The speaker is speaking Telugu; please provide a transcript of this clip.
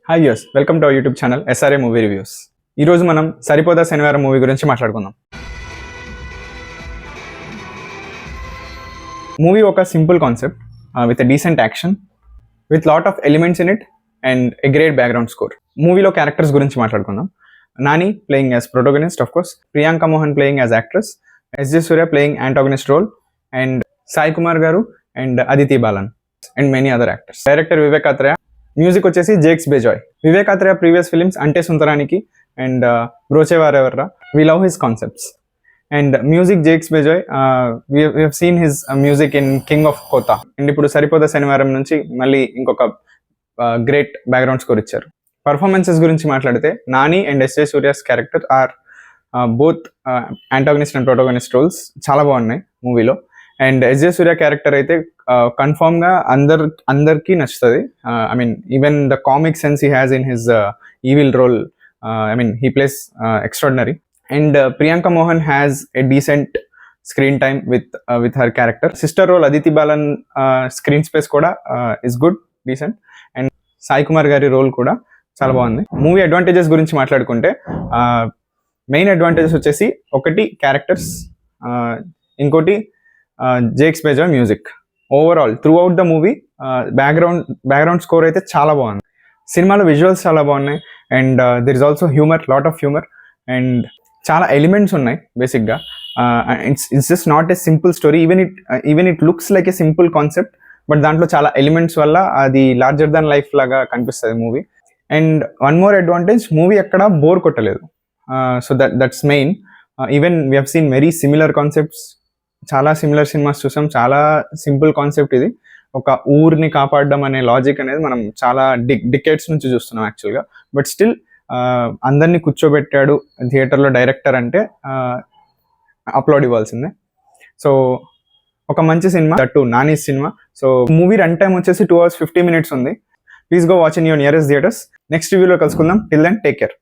Hi youse welcome to our YouTube channel SRA movie reviews. ఈరోజు మనం సరిపోదా శనివారం మూవీ గురించి మాట్లాడుకుందాం. మూవీ ఒక simple concept with a decent action with lot of elements in it and a great background score. మూవీలో క్యారెక్టర్స్ గురించి మాట్లాడుకుందాం. Nani playing as protagonist, of course Priyanka Mohan playing as actress, SJ Surya playing antagonist role, and Sai Kumar garu and Aditi Balan and many other actors. Director Vivek Athreya, music వచ్చేసి Jakes Bejoy. Vivek Athreya previous films Ante Sundaraniki and Brochevarevarura, we love his concepts. And music Jakes Bejoy, we have seen his music in King of Kotha. And ఇప్పుడు సరిపోదా శనివారం నుంచి మళ్ళీ ఇంకొక గ్రేట్ బ్యాక్గ్రౌండ్ స్కోర్ ఇచ్చారు. పర్ఫార్మెన్సెస్ గురించి మాట్లాడితే Nani and SJ Surya's character are both antagonist and protagonist roles చాలా బాగున్నాయి మూవీలో. అండ్ ఎస్జే సూర్య క్యారెక్టర్ అయితే కన్ఫామ్గా అందరికీ నచ్చుతుంది. I mean even the comic sense he has in his evil role, I mean he plays extraordinary. And Priyanka Mohan has a decent screen time with her character. Sister role Aditi Balan screen space కూడా is good, decent. And Sai Kumar గారి రోల్ కూడా చాలా బాగుంది. మూవీ అడ్వాంటేజెస్ గురించి మాట్లాడుకుంటే మెయిన్ అడ్వాంటేజెస్ వచ్చేసి ఒకటి క్యారెక్టర్స్, ఇంకోటి Jakes Bejoy music. Overall through out the movie background score అయితే చాలా బాగుంది. సినిమాలో విజువల్స్ చాలా బాగున్నాయి and there is also humour, lot of humour and చాలా ఎలిమెంట్స్ ఉన్నాయి బేసిక్గా. It's just not a simple story, even it looks like a simple concept, but దాంట్లో చాలా ఎలిమెంట్స్ వల్ల అది లార్జర్ దాన్ లైఫ్ లాగా కనిపిస్తుంది movie. And one more advantage, movie ఎక్కడ బోర్ కొట్టలేదు. So that's main. Even we have scene very similar concepts, చాలా సిమిలర్ సినిమాస్ చూసాం. చాలా సింపుల్ కాన్సెప్ట్ ఇది. ఒక ఊరిని కాపాడడం అనే లాజిక్ అనేది మనం చాలా డికేట్స్ నుంచి చూస్తున్నాం యాక్చువల్గా. బట్ స్టిల్ అందరినీ కూర్చోబెట్టాడు థియేటర్లో డైరెక్టర్ అంటే అప్లోడ్ ఇవ్వాల్సిందే. సో ఒక మంచి cinema, that Nani cinema. So movie run time వచ్చేసి 2 hours 50 minutes ఉంది. Please go watch in your nearest theatres. Next రివ్యూలో కలుసుకుందాం. Till then take care.